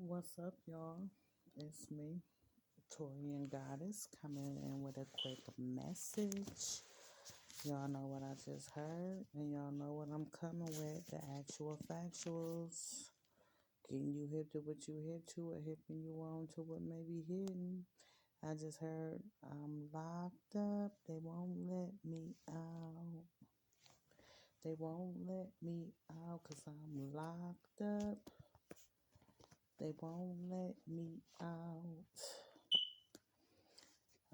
What's up, y'all? It's me, Torian Goddess, coming in with a quick message. Y'all know what I just heard, and y'all know what I'm coming with, the actual factuals. Getting you hip to what you hip to, or hipping you on to what may be hidden. I just heard I'm locked up, they won't let me out. They won't let me out because I'm locked up. They won't let me out.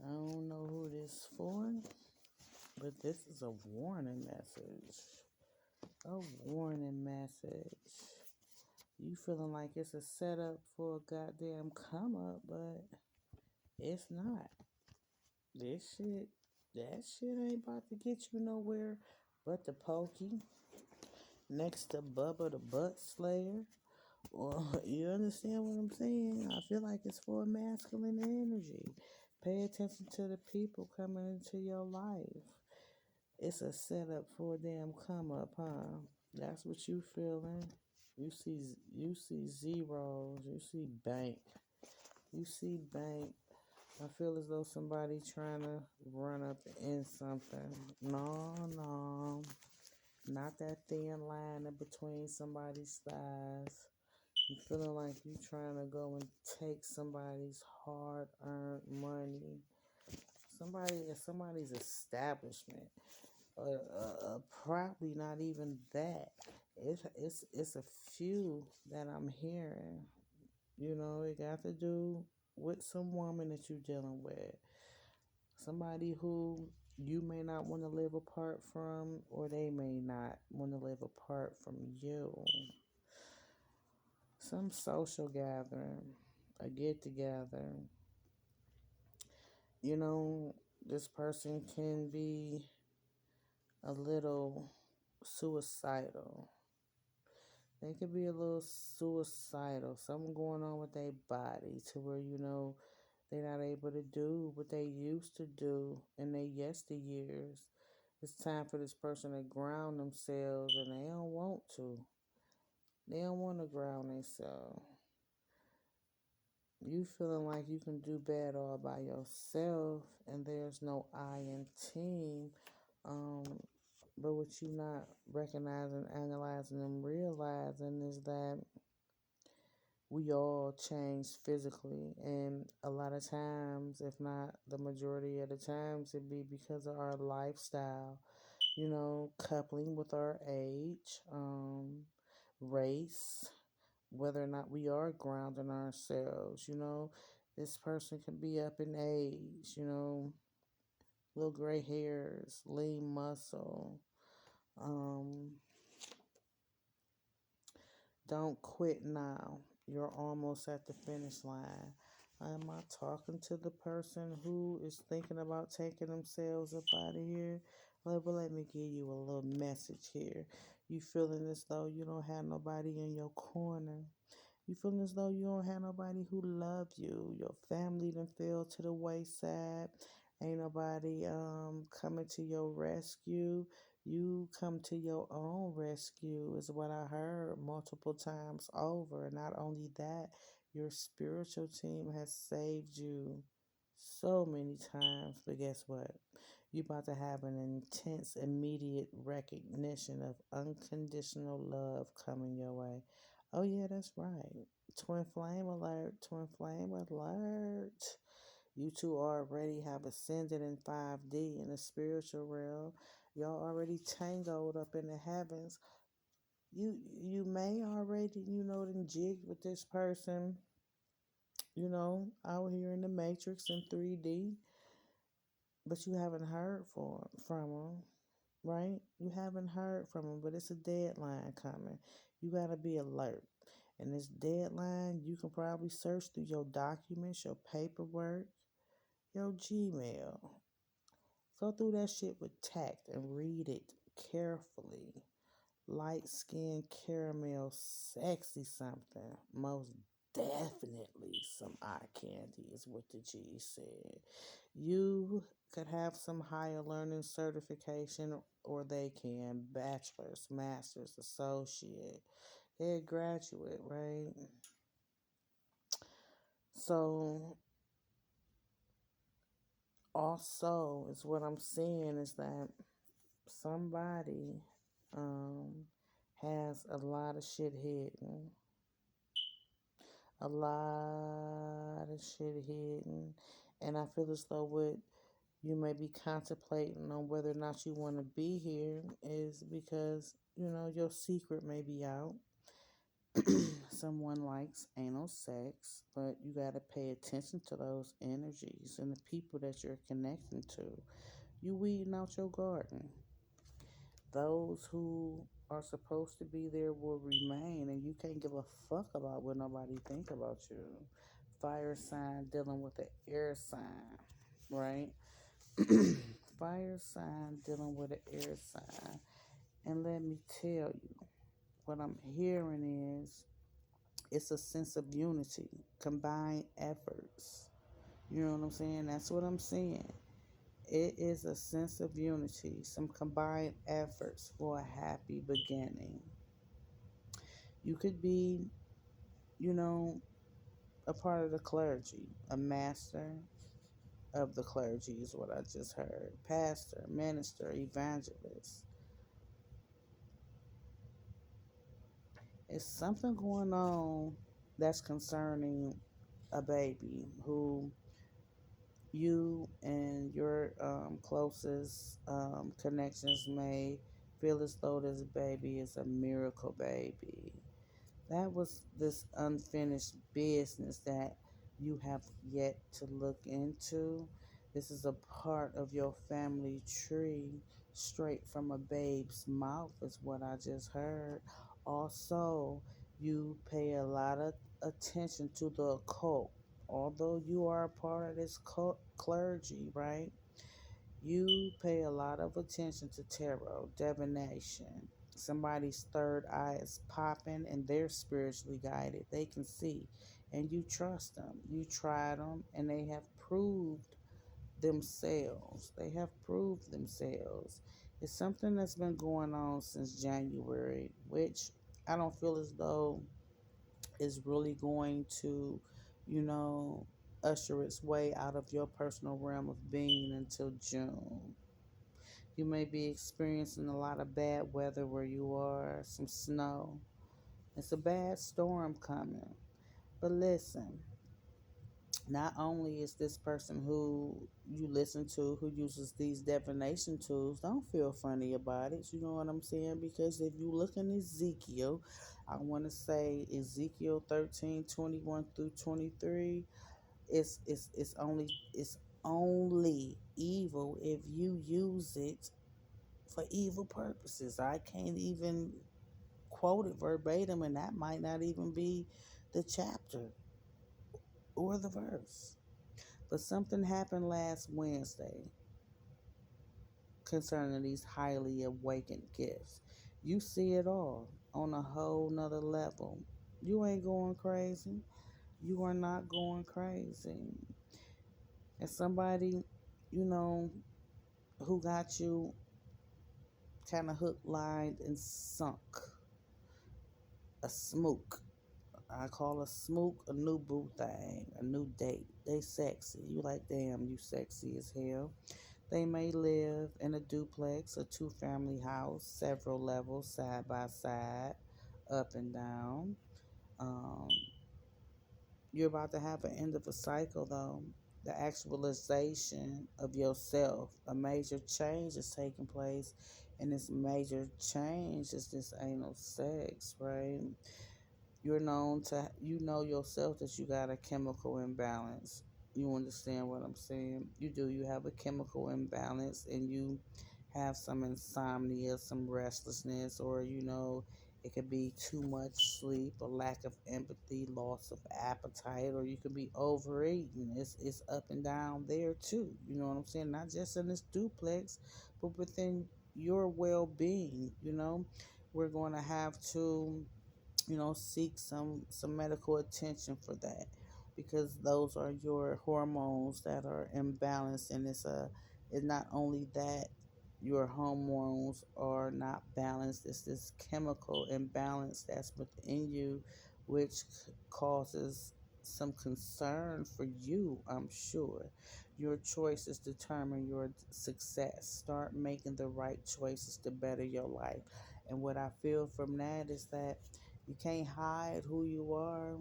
I don't know who this for, but this is a warning message. A warning message. You feeling like it's a setup for a goddamn come up, but it's not. That shit ain't about to get you nowhere but the pokey next to Bubba the Butt Slayer. Or you understand what I'm saying? I feel like it's for masculine energy. Pay attention to the people coming into your life. It's a setup for a damn come up, huh? That's what you feeling. You see zeros. You see bank. You see bank. I feel as though somebody trying to run up in something. No, no. Not that thin line in between somebody's thighs. You feeling like you trying to go and take somebody's hard earned money. Somebody's establishment. Probably not even that. It's a few that I'm hearing. It got to do with some woman that you're dealing with. Somebody who you may not want to live apart from, or they may not want to live apart from you. Some social gathering, a get together. You know, this person can be a little suicidal. They could be a little suicidal. Something going on with their body to where, they're not able to do what they used to do in their yesteryears. It's time for this person to ground themselves and they don't want to. They don't want to ground themselves. You feeling like you can do bad all by yourself and there's no I in team. Um, but what you not recognizing, analyzing, and realizing is that we all change physically, and a lot of times, if not the majority of the times, it be because of our lifestyle, coupling with our age, race, whether or not we are grounding ourselves. This person can be up in age, little gray hairs, lean muscle. um Don't quit now. You're almost at the finish line. Am I talking to the person who is thinking about taking themselves up out of here? Well, let me give you a little message here. You feeling as though you don't have nobody in your corner. You feeling as though you don't have nobody who love you. Your family done fell to the wayside. Ain't nobody coming to your rescue. You come to your own rescue is what I heard multiple times over. Not only that, your spiritual team has saved you so many times. But guess what? You about to have an intense, immediate recognition of unconditional love coming your way. Oh yeah, that's right. Twin flame alert, twin flame alert. You two already have ascended in 5D in the spiritual realm. Y'all already tangled up in the heavens. You may already, done jig with this person, out here in the matrix in 3D, but you haven't heard from them, right? You haven't heard from them, but it's a deadline coming. You got to be alert. And this deadline, you can probably search through your documents, your paperwork, your Gmail. Go through that shit with tact and read it carefully. Light skin caramel, sexy something. Most definitely some eye candy is what the G said. You could have some higher learning certification, or they can bachelor's, master's, associate. They're graduate, right? So also is what I'm saying is that somebody um has a lot of shit hidden, a lot of shit hidden, and I feel as though what you may be contemplating on whether or not you want to be here is because your secret may be out. Someone likes anal sex, but you got to pay attention to those energies and the people that you're connecting to. You weeding out your garden. Those who are supposed to be there will remain, and you can't give a fuck about what nobody think about you. Fire sign dealing with the air sign, right? Fire sign dealing with an air sign. And let me tell you, what I'm hearing is it's a sense of unity, combined efforts. You know what I'm saying? That's what I'm saying. It is a sense of unity, some combined efforts for a happy beginning. You could be, you know, a part of the clergy, a master of the clergy is what I just heard. Pastor, minister, evangelist. It's something going on that's concerning a baby who you and your closest connections may feel as though this baby is a miracle baby. That was this unfinished business that you have yet to look into. This is a part of your family tree straight from a babe's mouth, is what I just heard. Also, you pay a lot of attention to the occult. Although you are a part of this clergy, right? You pay a lot of attention to tarot, divination. Somebody's third eye is popping and they're spiritually guided. They can see and you trust them. You tried them and they have proved themselves. They have proved themselves. It's something that's been going on since January, which I don't feel as though is really going to, you know, usher its way out of your personal realm of being until June. You may be experiencing a lot of bad weather where you are, some snow. It's a bad storm coming. But listen, not only is this person who you listen to who uses these divination tools, don't feel funny about it. You know what I'm saying? Because if you look in Ezekiel, I want to say Ezekiel 13:21 through 23, it's only evil if you use it for evil purposes. I can't even quote it verbatim, and that might not even be the chapter or the verse. But something happened last Wednesday concerning these highly awakened gifts. You see it all on a whole nother level. You ain't going crazy. You are not going crazy. And somebody, you know, who got you kind of hook, lined, and sunk. A smook. I call a smook a new boo thing, a new date. They sexy. You like, damn, you sexy as hell. They may live in a duplex, a two-family house, several levels, side by side, up and down. Um, you're about to have an end of a cycle, though. The actualization of yourself, a major change is taking place, and this major change is this anal sex, right? You know yourself that you got a chemical imbalance. You understand what I'm saying? You do. You have a chemical imbalance and you have some insomnia, some restlessness, or it could be too much sleep, a lack of empathy, loss of appetite, or you could be overeating. It's up and down there too. You know what I'm saying? Not just in this duplex, but within your well being, we're going to have to seek some medical attention for that because those are your hormones that are imbalanced, and it's not only that your hormones are not balanced, it's this chemical imbalance that's within you which causes some concern for you, I'm sure. Your choices determine your success. Start making the right choices to better your life. And what I feel from that is that you can't hide who you are.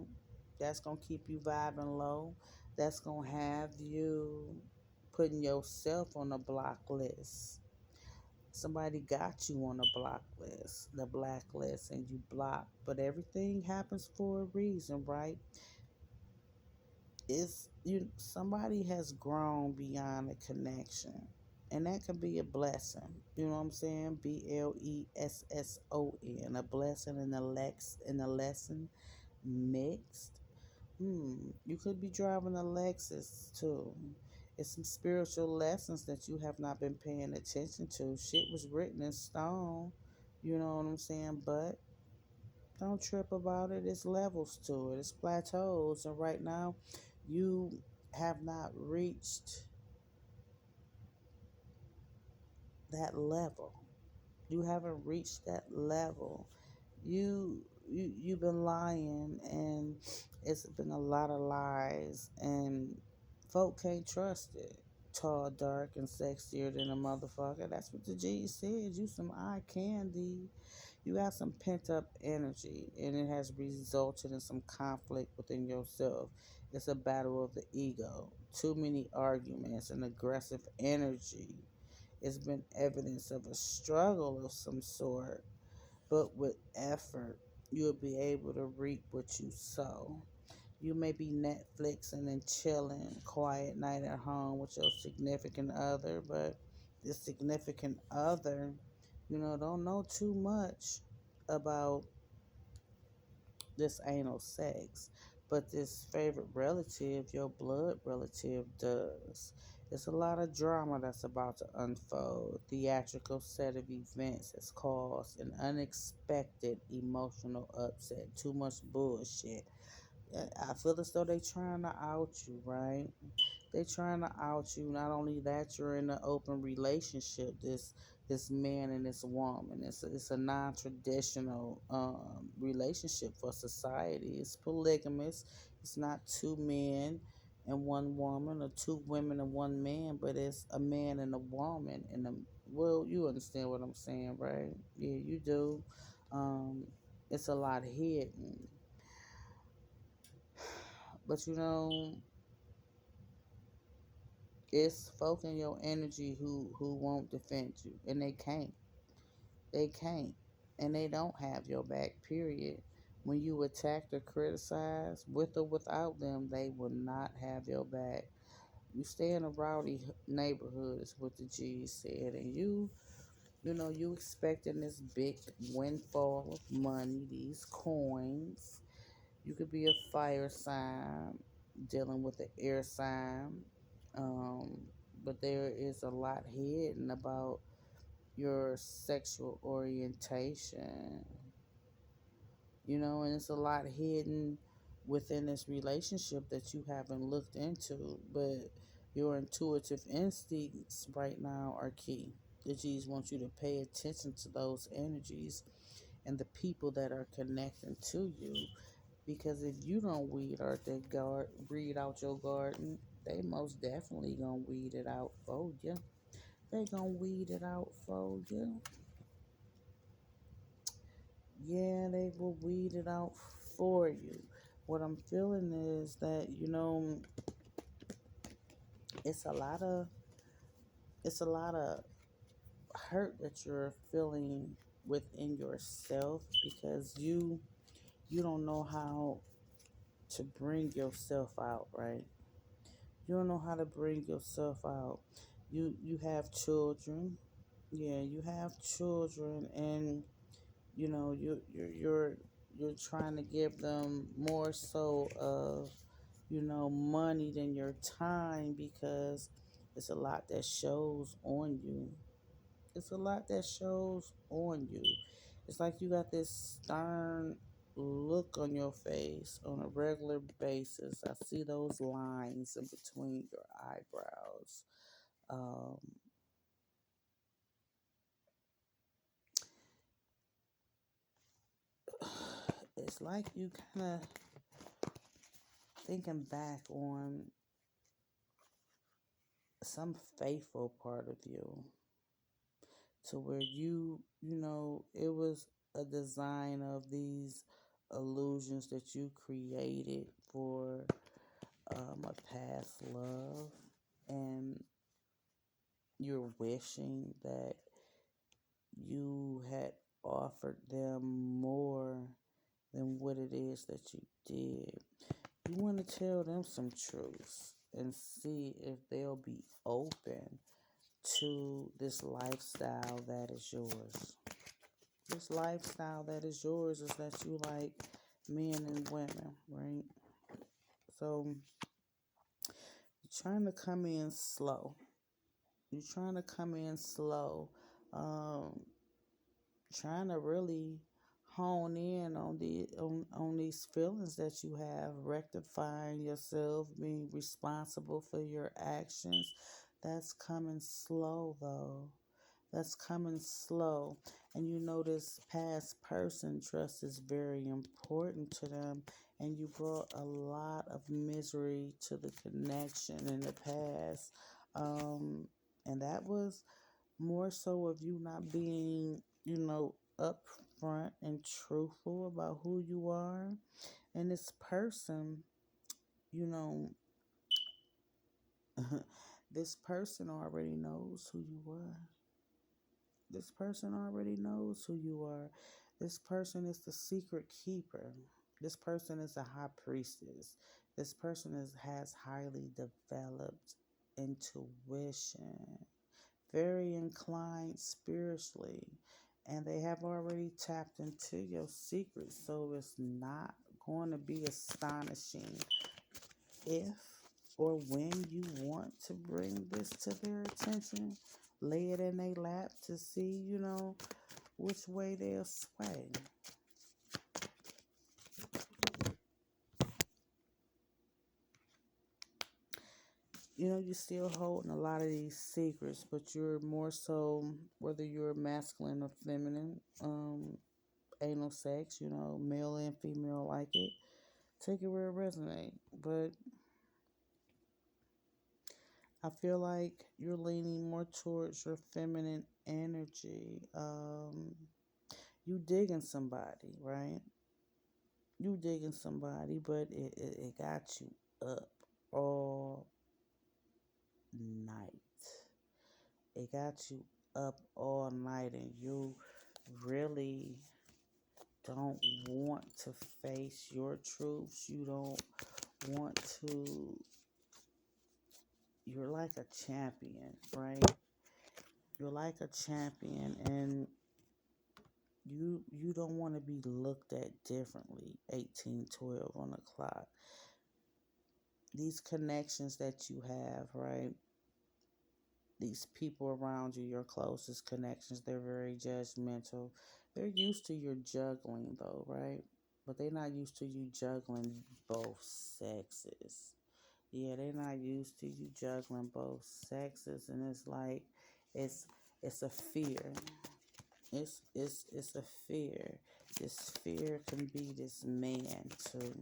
That's going to keep you vibing low. That's going to have you putting yourself on a block list. Somebody got you on the blacklist, and you block. But everything happens for a reason, right? It's you. Somebody has grown beyond a connection, and that can be a blessing. You know what I'm saying? Blesson, a blessing and a lesson mixed. You could be driving a Lexus too. It's some spiritual lessons that you have not been paying attention to. Shit was written in stone. You know what I'm saying? But don't trip about it. It's levels to it. It's plateaus. And right now, you have not reached that level. You haven't reached that level. You've been lying, and it's been a lot of lies, and folk can't trust it. Tall, dark, and sexier than a motherfucker. That's what the G said. You some eye candy. You got some pent up energy, and it has resulted in some conflict within yourself. It's a battle of the ego. Too many arguments and aggressive energy. It's been evidence of a struggle of some sort, but with effort, you'll be able to reap what you sow. You may be Netflixing and chilling, quiet night at home with your significant other, but the significant other, don't know too much about this anal sex, but this favorite relative, your blood relative, does. It's a lot of drama that's about to unfold. Theatrical set of events has caused an unexpected emotional upset. Too much bullshit. I feel as though they trying to out you, right? They trying to out you. Not only that, you're in an open relationship. This man and this woman. It's a non-traditional relationship for society. It's polygamous. It's not two men and one woman, or two women and one man, but it's a man and a woman. Well, you understand what I'm saying, right? Yeah, you do. Um, it's a lot hidden, but it's folk in your energy who won't defend you, and they can't, and they don't have your back, period. When you attacked or criticized, with or without them, they will not have your back. You stay in a rowdy neighborhood, is what the G said, and you expecting this big windfall of money, these coins. You could be a fire sign dealing with the air sign. Um, but there is a lot hidden about your sexual orientation, and it's a lot hidden within this relationship that you haven't looked into. But your intuitive instincts right now are key. The G's want you to pay attention to those energies and the people that are connecting to you, because if you don't weed out your garden, they most definitely gonna weed it out for you. They gonna weed it out for you. Yeah, they will weed it out for you. What I'm feeling is that it's a lot of it's a lot of hurt that you're feeling within yourself, because you don't know how to bring yourself out, right? You don't know how to bring yourself out. You have children. Yeah, you have children, and you're trying to give them more so of money than your time, because it's a lot that shows on you. It's a lot that shows on you. It's like you got this stern look on your face on a regular basis. I see those lines in between your eyebrows. Um, it's like you kind of thinking back on some faithful part of you to where it was a design of these illusions that you created for a past love, and you're wishing that you had offered them more than what it is that you did. You want to tell them some truths and see if they'll be open to this lifestyle that is yours. This lifestyle that is yours is that you like men and women, right? So you're trying to come in slow. You're trying to come in slow. Um, Trying to really hone in on these feelings that you have, rectifying yourself, being responsible for your actions. That's coming slow though. That's coming slow. And you know this past person trust is very important to them, and you brought a lot of misery to the connection in the past. And that was more so of you not being, upfront and truthful about who you are. And this person, you know, this person already knows who you are. This person already knows who you are. This person is the secret keeper. This person is a high priestess. This person has highly developed intuition, very inclined spiritually, and they have already tapped into your secrets. So it's not going to be astonishing if or when you want to bring this to their attention. Lay it in their lap to see, which way they'll sway. You're still holding a lot of these secrets, but you're more so, whether you're masculine or feminine, anal sex, male and female like it. Take it where it resonates. But I feel like you're leaning more towards your feminine energy. You digging somebody, right? You digging somebody, but it got you up all night. It got you up all night, and you really don't want to face your truths. You don't want to. You're like a champion, right? You're like a champion, and you don't want to be looked at differently. 1812 on the clock. These connections that you have, right? These people around you, your closest connections, they're very judgmental. They're used to your juggling, though, right? But they're not used to you juggling both sexes. Yeah, they're not used to you juggling both sexes, and it's like it's it's a fear. It's a fear. This fear can be this man too.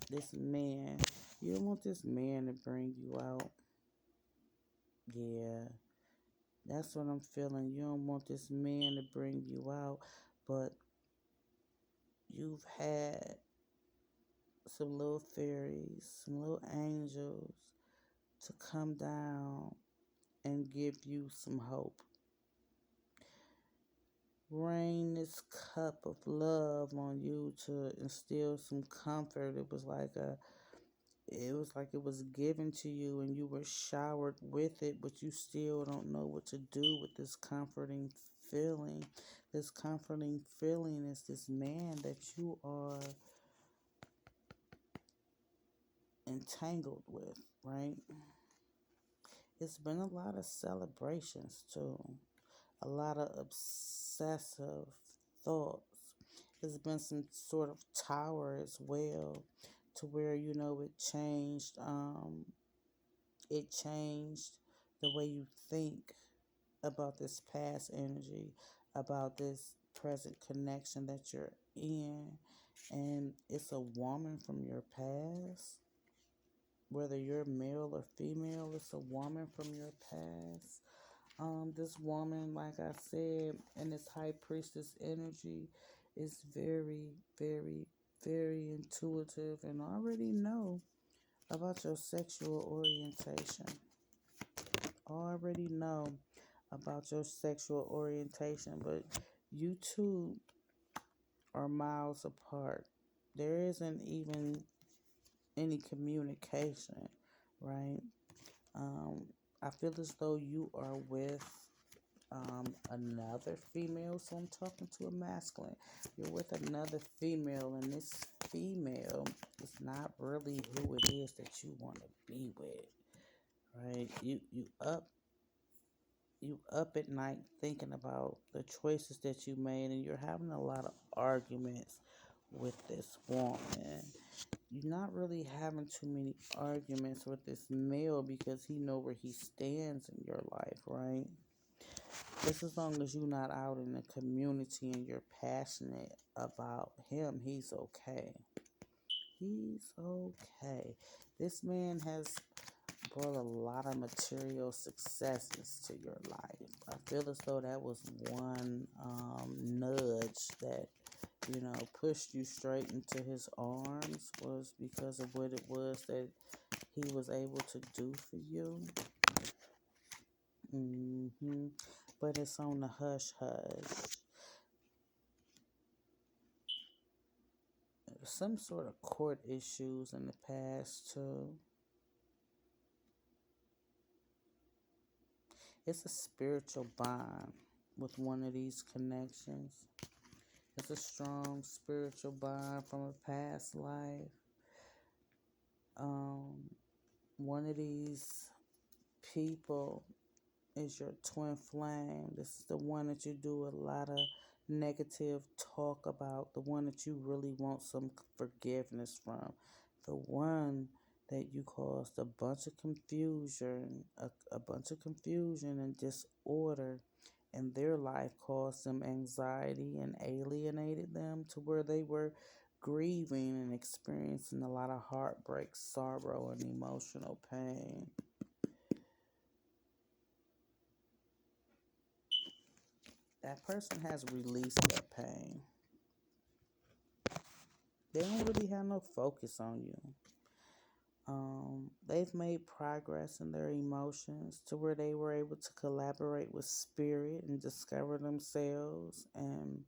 This man, you don't want this man to bring you out. Yeah, that's what I'm feeling. You don't want this man to bring you out, but you've had some little fairies, some little angels to come down and give you some hope. Rain this cup of love on you to instill some comfort. It was like it was given to you and you were showered with it, but you still don't know what to do with this comforting feeling. This comforting feeling is this man that you are entangled with, right? It's been a lot of celebrations too, a lot of obsessive thoughts. There's been some sort of tower as well, to where it changed the way you think about this past energy, about this present connection that you're in, and it's a woman from your past. whether you're male or female, it's a woman from your past. This woman, like I said, and this high priestess energy is very, very, very intuitive and already know about your sexual orientation. Already know about your sexual orientation, but you two are miles apart. There isn't even any communication, right? Um, I feel as though you are with another female, so I'm talking to a masculine. You're with another female, and this female is not really who it is that you want to be with, right? You up at night thinking about the choices that you made, and you're having a lot of arguments with this woman. You're not really having too many arguments with this male because he know where he stands in your life, right? Just as long as you're not out in the community and you're passionate about him, he's okay. He's okay. This man has brought a lot of material successes to your life. I feel as though that was one nudge that, pushed you straight into his arms was because of what it was that he was able to do for you. But it's on the hush hush. Some sort of court issues in the past too. It's a spiritual bond with one of these connections. It's a strong spiritual bond from a past life. Um, One of these people is your twin flame. This is the one that you do a lot of negative talk about, the one that you really want some forgiveness from, the one that you caused a bunch of confusion and disorder in their life, caused them anxiety and alienated them to where they were grieving and experiencing a lot of heartbreak, sorrow, and emotional pain. That person has released their pain. They don't really have no focus on you. They've made progress in their emotions to where they were able to collaborate with spirit and discover themselves and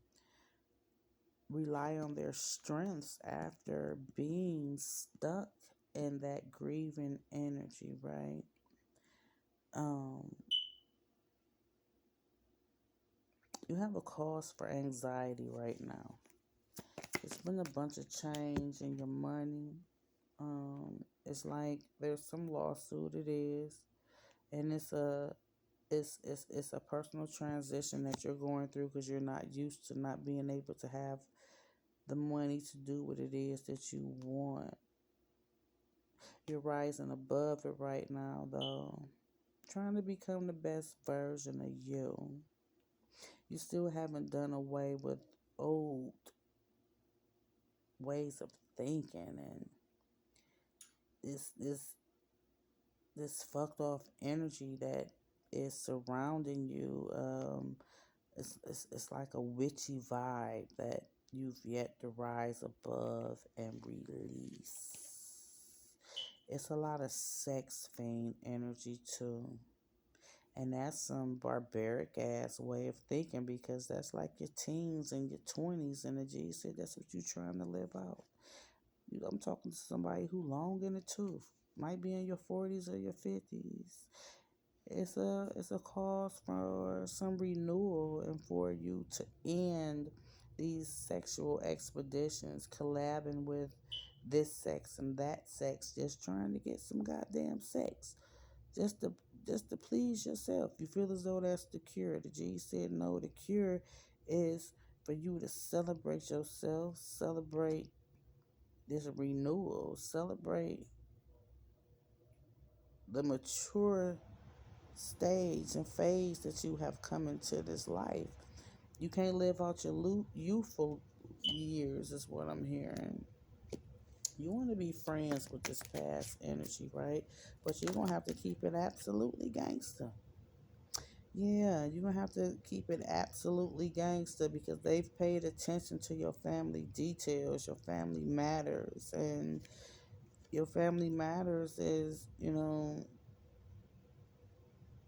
rely on their strengths after being stuck in that grieving energy, right? Um, you have a cause for anxiety right now. It's been a bunch of change in your money. It's like there's some lawsuit. It is, and it's a personal transition that you're going through because you're not used to not being able to have the money to do what it is that you want. You're rising above it right now, though, trying to become the best version of you. You still haven't done away with old ways of thinking and this fucked off energy that is surrounding you. It's like a witchy vibe that you've yet to rise above and release. It's a lot of sex fiend energy too. And that's some barbaric ass way of thinking because that's like your teens and your 20s energy. You said that's what you're trying to live out. I'm talking to somebody who long in the tooth, might be in your 40s or your 50s. It's a cause for some renewal and for you to end these sexual expeditions, collabing with this sex and that sex, just trying to get some goddamn sex, just to just to please yourself. You feel as though that's the cure. The G said no. The cure is for you to celebrate yourself, celebrate this renewal, celebrate the mature stage and phase that you have come into this life. You can't live out your youthful years, is what I'm hearing. You want to be friends with this past energy, right? But you're going to have to keep it absolutely gangster. Yeah, you're going to have to keep it absolutely gangster because they've paid attention to your family details, your family matters. And your family matters is,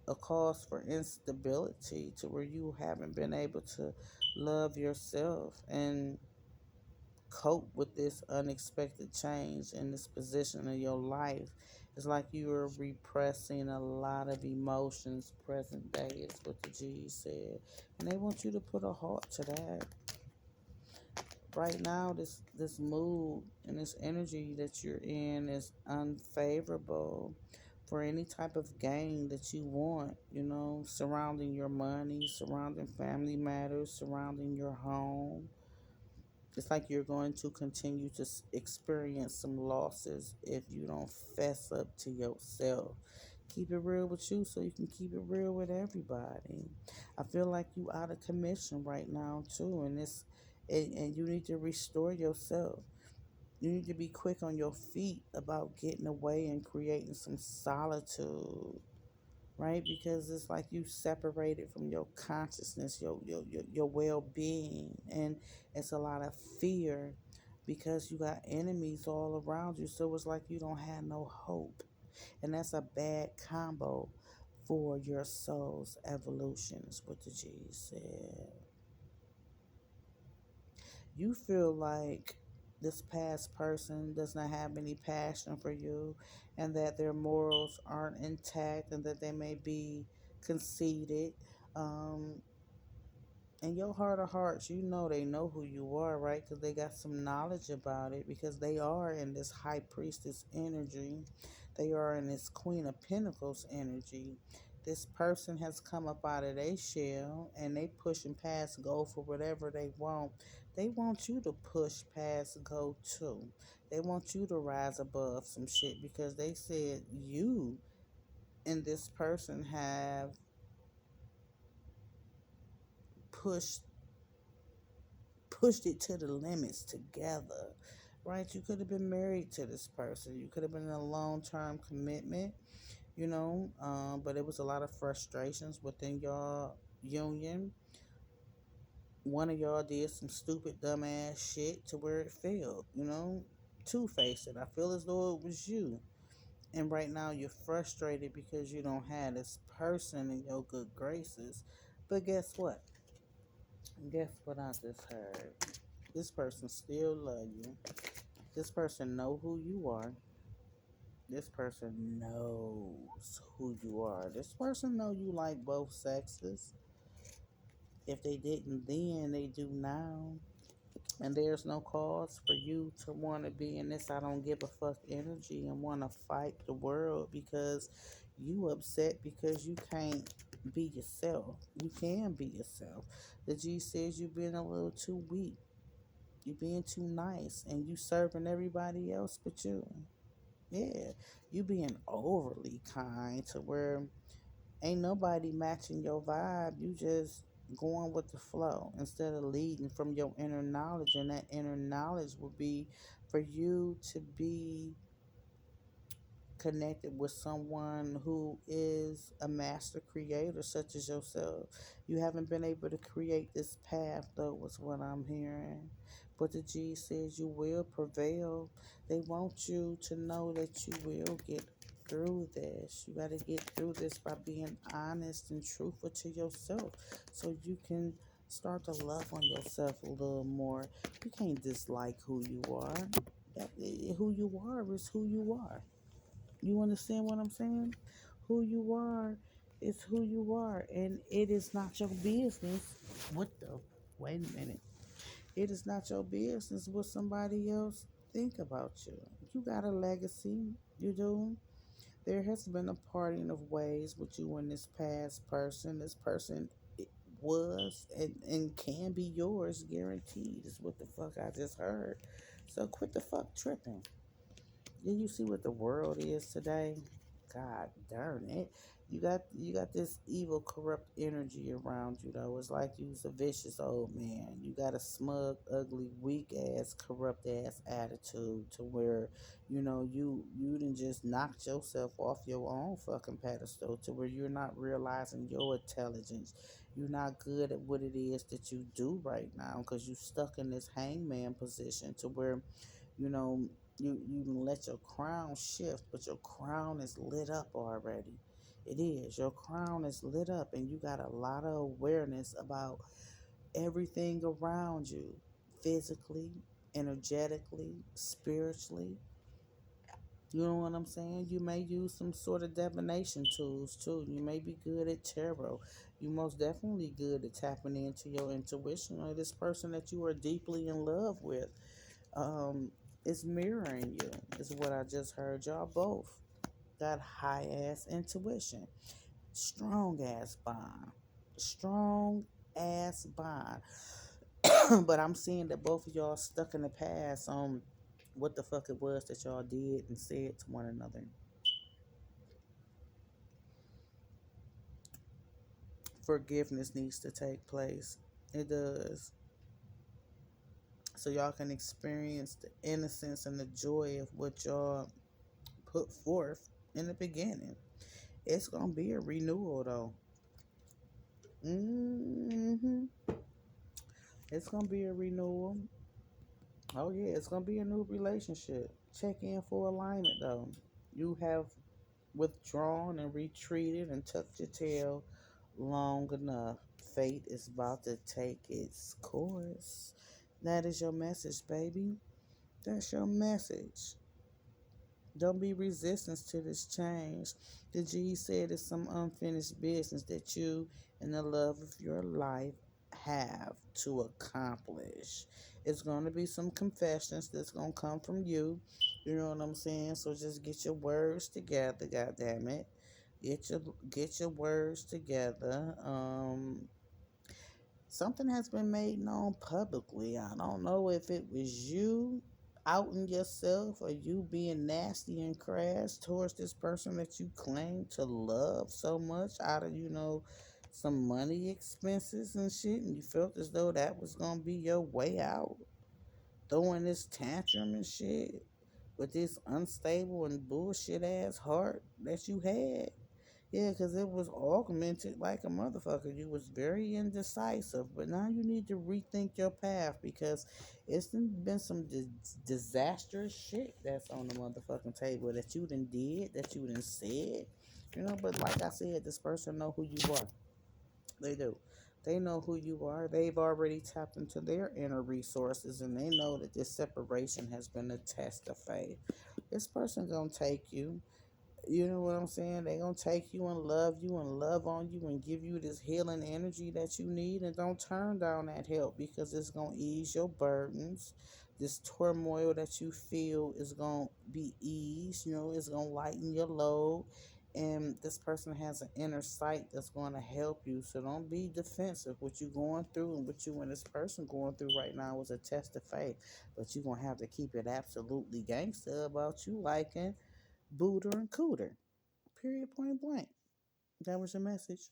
a cause for instability to where you haven't been able to love yourself and cope with this unexpected change in this position of your life. It's like you are repressing a lot of emotions present day, is what the G said. And they want you to put a halt to that. Right now, this mood and this energy that you're in is unfavorable for any type of gain that you want, surrounding your money, surrounding family matters, surrounding your home. It's like you're going to continue to experience some losses if you don't fess up to yourself. Keep it real with you so you can keep it real with everybody. I feel like you out of commission right now too, and you need to restore yourself. You need to be quick on your feet about getting away and creating some solitude, right? Because it's like you separated from your consciousness, your well being, and it's a lot of fear because you got enemies all around you. So it's like you don't have no hope, and that's a bad combo for your soul's evolution. Is what the G said. You feel like this past person does not have any passion for you and that their morals aren't intact and that they may be conceited. Um, in your heart of hearts, you know they know who you are, right? Because they got some knowledge about it because they are in this high priestess energy. They are in this Queen of Pentacles energy. This person has come up out of their shell and they pushing past go for whatever they want. They want you to push past go too. They want you to rise above some shit because they said you and this person have pushed pushed it to the limits together, right? You could have been married to this person. You could have been in a long term commitment, but it was a lot of frustrations within your union. One of y'all did some stupid, dumbass shit to where it failed, Two faced it. I feel as though it was you. And right now you're frustrated because you don't have this person in your good graces. But guess what? Guess what I just heard? This person still love you. This person know who you are. This person knows who you are. This person know you like both sexes. If they didn't then, they do now. And there's no cause for you to want to be in this I don't give a fuck energy and want to fight the world because you upset because you can't be yourself. You can be yourself. The G says you've been a little too weak. You being too nice and you serving everybody else but you. Yeah, you being overly kind to where ain't nobody matching your vibe. You just going with the flow instead of leading from your inner knowledge. And that inner knowledge would be for you to be connected with someone who is a master creator, such as yourself. You haven't been able to create this path, though, was what I'm hearing. But the G says you will prevail. They want you to know that you will get through this. You got to get through this by being honest and truthful to yourself so you can start to love on yourself a little more. You can't dislike who you are. Who you are is who you are. You understand what I'm saying? Who you are is who you are, and it is not your business. What the? Wait a minute. It is not your business what somebody else think about you. You got a legacy. You do. There has been a parting of ways with you and this past person. This person was and can be yours, guaranteed. Is what the fuck I just heard. So quit the fuck tripping. Do you see what the world is today? God darn it. You got this evil, corrupt energy around you though. It's like you's a vicious old man. You got a smug, ugly, weak ass, corrupt ass attitude to where, you didn't just knocked yourself off your own fucking pedestal to where you're not realizing your intelligence. You're not good at what it is that you do right now because you stuck in this hangman position to where you know, you can let your crown shift, but your crown is lit up already. It is. Your crown is lit up, and you got a lot of awareness about everything around you, physically, energetically, spiritually. You know what I'm saying? You may use some sort of divination tools too. You may be good at tarot. You most definitely good at tapping into your intuition or this person that you are deeply in love with is mirroring you, is what I just heard. Y'all both got high ass intuition, strong ass bond, strong ass bond. But I'm seeing that both of y'all stuck in the past on what the fuck it was that y'all did and said to one another. Forgiveness needs to take place. It does. So y'all can experience the innocence and the joy of what y'all put forth in the beginning. It's gonna be a renewal though. It's gonna be a renewal. Oh yeah, it's gonna be a new relationship. Check in for alignment though. You have withdrawn and retreated and tucked your tail long enough. Fate is about to take its course. That is your message, baby. That's your message. Don't be resistance to this change. The G said it's some unfinished business that you and the love of your life have to accomplish. It's going to be some confessions that's going to come from you. You know what I'm saying? So just get your words together, god damn it. Get your words together. Something has been made known publicly. I don't know if it was you outing yourself or you being nasty and crass towards this person that you claim to love so much out of, some money expenses and shit, and you felt as though that was gonna be your way out, throwing this tantrum and shit with this unstable and bullshit ass heart that you had. Yeah, because it was augmented like a motherfucker. You was very indecisive, but now you need to rethink your path because it's been some disastrous shit that's on the motherfucking table that you done did, that you done said. But like I said, this person know who you are. They do. They know who you are. They've already tapped into their inner resources and they know that this separation has been a test of faith. This person gonna take you. You know what I'm saying? They gonna take you and love on you and give you this healing energy that you need, and don't turn down that help because it's gonna ease your burdens. This turmoil that you feel is gonna be eased. It's gonna lighten your load. And this person has an inner sight that's gonna help you. So don't be defensive. What you going through and what you and this person going through right now is a test of faith. But you're gonna have to keep it absolutely gangster about you liking booter and cooter. Period, point blank. That was your message.